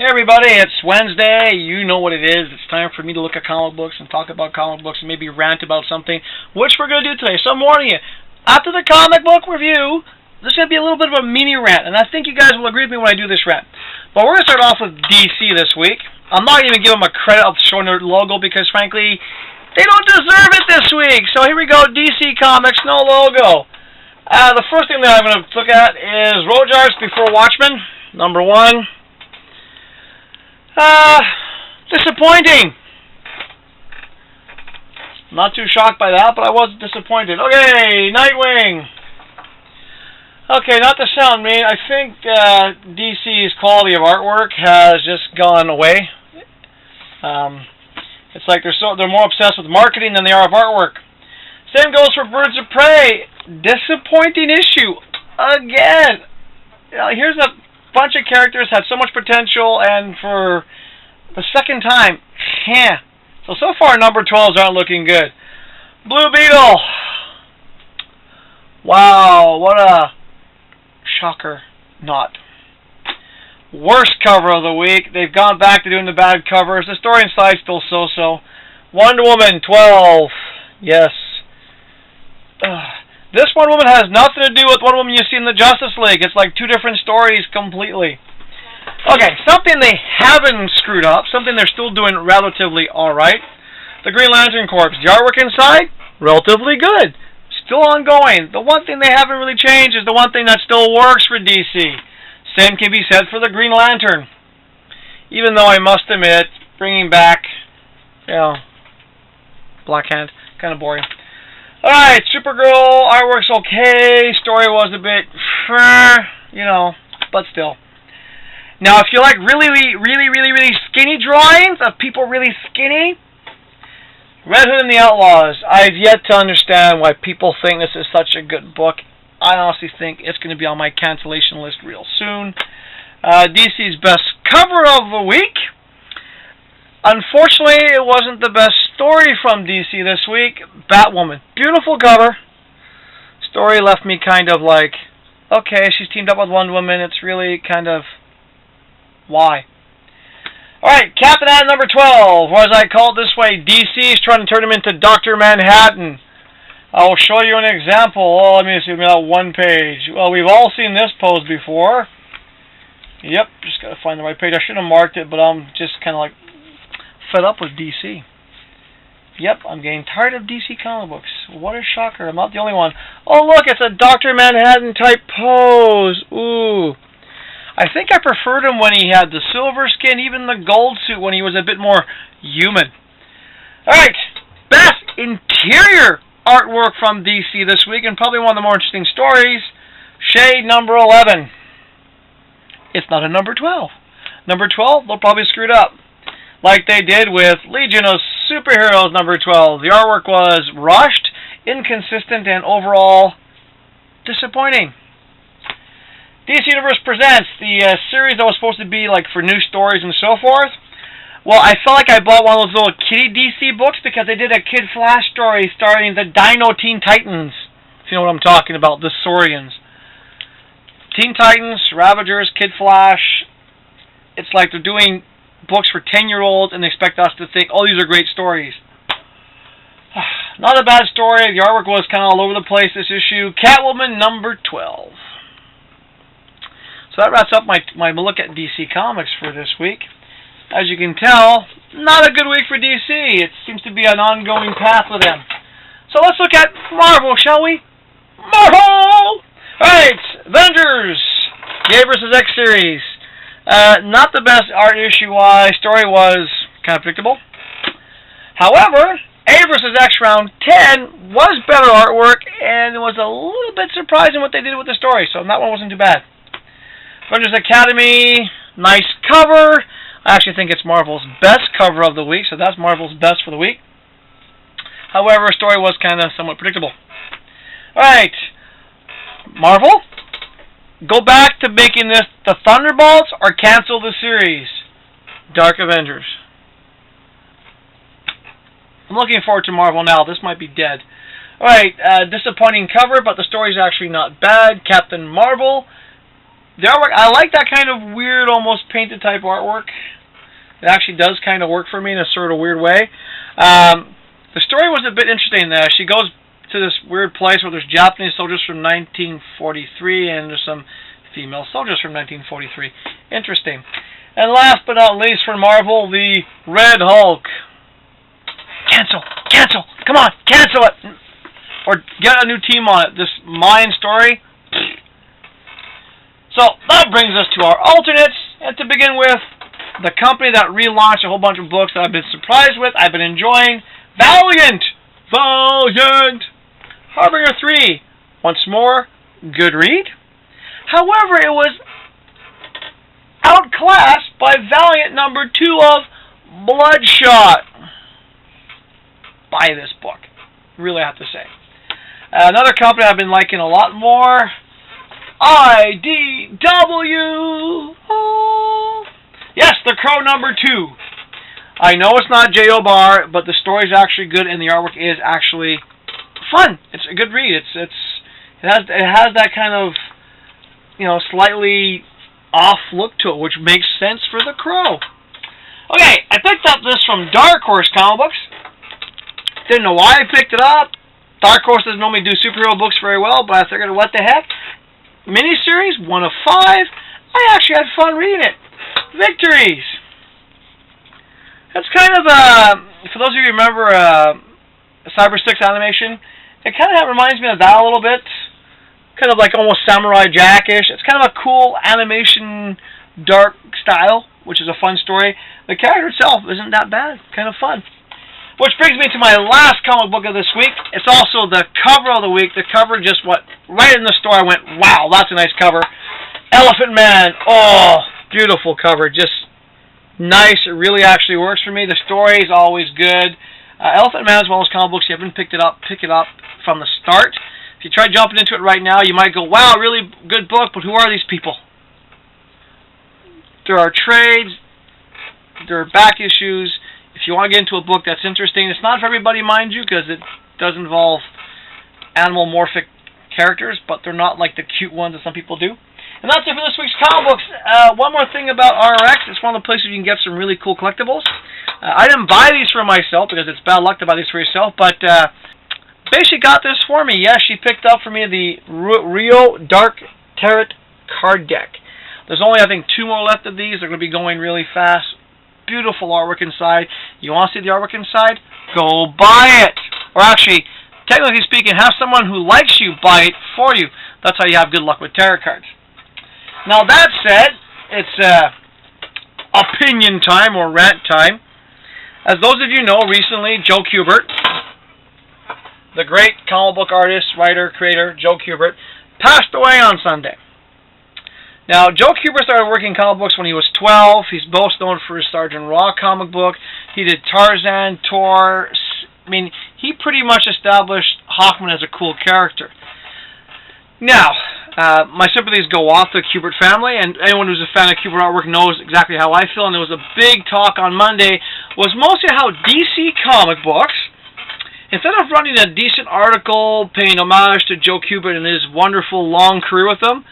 Hey everybody, it's Wednesday. You know what it is. It's time for me to look at comic books and talk about comic books and maybe rant about something, which we're going to do today. So I'm warning you, after the comic book review, this is going to be a little bit of a mini rant, and I think you guys will agree with me when I do this rant. But we're going to start off with DC this week. I'm not even giving them a credit of showing their logo because, frankly, they don't deserve it this week. So here we go, DC Comics, no logo. The first thing that I'm going to look at is Rojar's Before Watchmen, number 1. Disappointing. Not too shocked by that, but I was disappointed. Okay, Nightwing. Okay, not to sound mean, I think DC's quality of artwork has just gone away. It's like they're more obsessed with marketing than they are of artwork. Same goes for Birds of Prey. Disappointing issue again. Here's a bunch of characters had so much potential, and for the second time, So far, number 12s aren't looking good. Blue Beetle. Wow, what a shocker. Not. Worst cover of the week. They've gone back to doing the bad covers. The story inside still so-so. Wonder Woman 12. Yes. This Wonder Woman has nothing to do with Wonder Woman you see in the Justice League. It's like two different stories completely. Okay, something they haven't screwed up, something they're still doing relatively alright. The Green Lantern Corps. The artwork inside, relatively good. Still ongoing. The one thing they haven't really changed is the one thing that still works for DC. Same can be said for the Green Lantern. Even though I must admit, bringing back, Black Hand, kind of boring. Alright, Supergirl, artwork's okay, story was a bit, but still. Now, if you like really skinny drawings of people really skinny, Red Hood and the Outlaws, I've yet to understand why people think this is such a good book. I honestly think it's going to be on my cancellation list real soon. DC's best cover of the week. Unfortunately, it wasn't the best story from DC this week. Batwoman. Beautiful cover. Story left me kind of like, okay, she's teamed up with Wonder Woman. It's really kind of, why? Alright, Captain Atom number 12. Or as I call it this way, DC is trying to turn him into Dr. Manhattan. I will show you an example. Oh, let me see, that one page. Well, we've all seen this pose before. Yep, just got to find the right page. I should have marked it, but I'm just kind of like fed up with DC. Yep, I'm getting tired of DC comic books. What a shocker. I'm not the only one. Oh, look, it's a Dr. Manhattan type pose. Ooh. I think I preferred him when he had the silver skin, even the gold suit when he was a bit more human. Alright, best interior artwork from DC this week, and probably one of the more interesting stories, Shade number 11. It's not a number 12. Number 12, they'll probably screw it up. Like they did with Legion of Superheroes number 12. The artwork was rushed, inconsistent, and overall disappointing. DC Universe Presents, the series that was supposed to be like for new stories and so forth. Well, I felt like I bought one of those little kiddie DC books because they did a Kid Flash story starring the Dino Teen Titans. If you know what I'm talking about, the Saurians. Teen Titans, Ravagers, Kid Flash. It's like they're doing books for 10-year-olds and they expect us to think, oh, these are great stories. Not a bad story. The artwork was kind of all over the place this issue. Catwoman number 12. So that wraps up my look at DC Comics for this week. As you can tell, not a good week for DC. It seems to be an ongoing path with them. So let's look at Marvel, shall we? Marvel! Alright, Avengers, the A vs. X series. Not the best art issue-wise. Story was kind of predictable. However, A vs. X round 10 was better artwork, and it was a little bit surprising what they did with the story, so that one wasn't too bad. Avengers Academy, nice cover. I actually think it's Marvel's best cover of the week, so that's Marvel's best for the week. However, story was kind of somewhat predictable. Alright, Marvel, go back to making this the Thunderbolts or cancel the series. Dark Avengers. I'm looking forward to Marvel now. This might be dead. Alright, disappointing cover, but the story's actually not bad. Captain Marvel. The artwork, I like that kind of weird, almost painted type artwork. It actually does kind of work for me in a sort of weird way. The story was a bit interesting. She goes to this weird place where there's Japanese soldiers from 1943 and there's some female soldiers from 1943. Interesting. And last but not least for Marvel, the Red Hulk. Cancel! Cancel! Come on! Cancel it! Or get a new team on it. This mine story. So that brings us to our alternates. And to begin with, the company that relaunched a whole bunch of books that I've been surprised with, I've been enjoying. Valiant! Valiant! Harbinger 3. Once more, good read. However, it was outclassed by Valiant number 2 of Bloodshot. Buy this book. Really have to say. Another company I've been liking a lot more. IDW. Oh. Yes, The Crow number 2. I know it's not J.O. Barr, but the story's actually good and the artwork is actually fun. It's a good read. It has that kind of, you know, slightly off look to it, which makes sense for The Crow. Okay, I picked up this from Dark Horse Comic Books. Didn't know why I picked it up. Dark Horse doesn't normally do superhero books very well, but I figured, what the heck? Miniseries, 1 of 5. I actually had fun reading it. Victories. It's kind of for those of you who remember Cyber 6 animation, it kind of reminds me of that a little bit. Kind of like almost Samurai Jack-ish. It's kind of a cool animation, dark style, which is a fun story. The character itself isn't that bad. Kind of fun. Which brings me to my last comic book of this week. It's also the cover of the week. The cover just went right in the store. I went, wow, that's a nice cover. Elephant Man. Oh, beautiful cover. Just nice. It really actually works for me. The story is always good. Elephant Man is one of those comic books you haven't picked it up. Pick it up from the start. If you try jumping into it right now, you might go, wow, really good book, but who are these people? There are trades. There are back issues. If you want to get into a book that's interesting, it's not for everybody, mind you, because it does involve animal-morphic characters, but they're not like the cute ones that some people do. And that's it for this week's comic books. One more thing about RX. It's one of the places you can get some really cool collectibles. I didn't buy these for myself because it's bad luck to buy these for yourself, but basically got this for me. Yes, she picked up for me the Rio Dark Tarot card deck. There's only, I think, 2 more left of these. They're going to be going really fast. Beautiful artwork inside. You want to see the artwork inside? Go buy it. Or actually, technically speaking, have someone who likes you buy it for you. That's how you have good luck with tarot cards. Now that said, it's opinion time or rant time. As those of you know, recently Joe Kubert, the great comic book artist, writer, creator, Joe Kubert, passed away on Sunday. Now, Joe Kubert started working comic books when he was 12. He's most known for his Sergeant Raw comic book. He did Tarzan, Tor. I mean, he pretty much established Hawkman as a cool character. Now, my sympathies go off to the Kubert family, and anyone who's a fan of Kubert artwork knows exactly how I feel. And there was a big talk on Monday, was mostly how DC comic books, instead of running a decent article paying homage to Joe Kubert and his wonderful long career with them,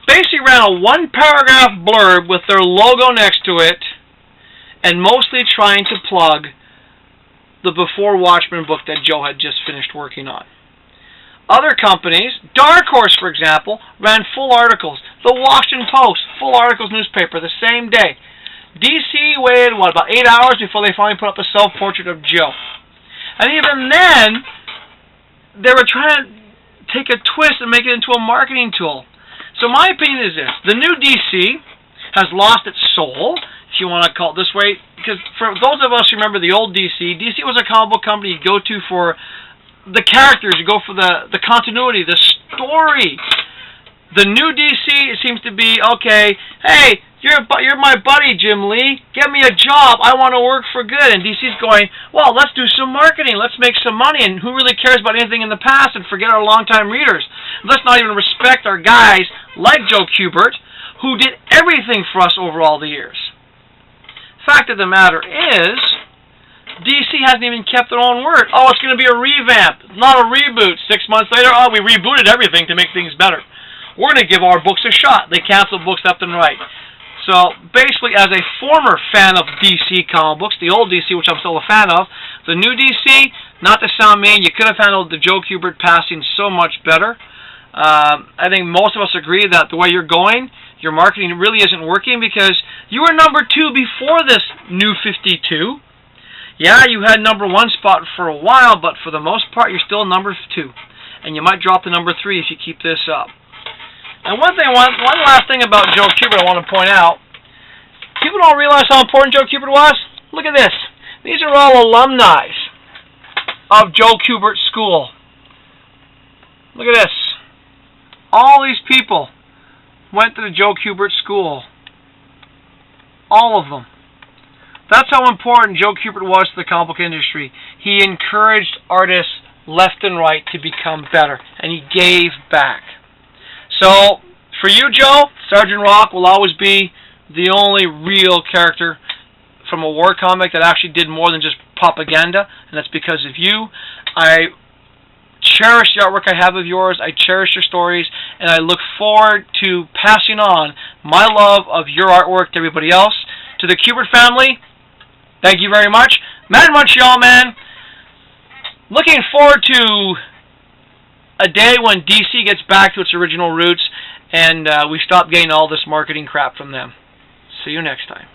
basically ran a 1-paragraph blurb with their logo next to it, and mostly trying to plug the Before Watchmen book that Joe had just finished working on. Other companies, Dark Horse, for example, ran full articles. The Washington Post, full articles newspaper the same day. DC waited, what, about 8 hours before they finally put up a self-portrait of Joe. And even then, they were trying to take a twist and make it into a marketing tool. So my opinion is this. The new DC has lost its soul, if you want to call it this way, because for those of us who remember the old DC, DC was a comic book company you go to for the characters, you go for the continuity, the story. The new DC, it seems to be, okay, hey, you're my buddy, Jim Lee. Get me a job. I want to work for good. And DC's going, well, let's do some marketing. Let's make some money. And who really cares about anything in the past and forget our longtime readers? Let's not even respect our guys like Joe Kubert, who did everything for us over all the years. Fact of the matter is, DC hasn't even kept their own word. Oh, it's going to be a revamp, not a reboot. 6 months later, oh, we rebooted everything to make things better. we're going to give our books a shot. They cancel books left and right. So basically, as a former fan of DC comic books, the old DC, which I'm still a fan of, the new DC, not to sound mean, you could have handled the Joe Kubert passing so much better. I think most of us agree that the way you're going, your marketing really isn't working, because you were number 2 before this new 52. Yeah, you had number 1 spot for a while, but for the most part, you're still number 2. And you might drop to number 3 if you keep this up. And one last thing about Joe Kubert I want to point out. People don't realize how important Joe Kubert was. Look at this. These are all alumni of Joe Kubert School. Look at this. All these people went to the Joe Kubert School. All of them. That's how important Joe Kubert was to the comic book industry. He encouraged artists left and right to become better, and he gave back. So, for you, Joe, Sergeant Rock will always be the only real character from a war comic that actually did more than just propaganda, and that's because of you. I cherish the artwork I have of yours, I cherish your stories, and I look forward to passing on my love of your artwork to everybody else. To the Kubert family, thank you very much. Montreal Man, looking forward to a day when DC gets back to its original roots and we stop getting all this marketing crap from them. See you next time.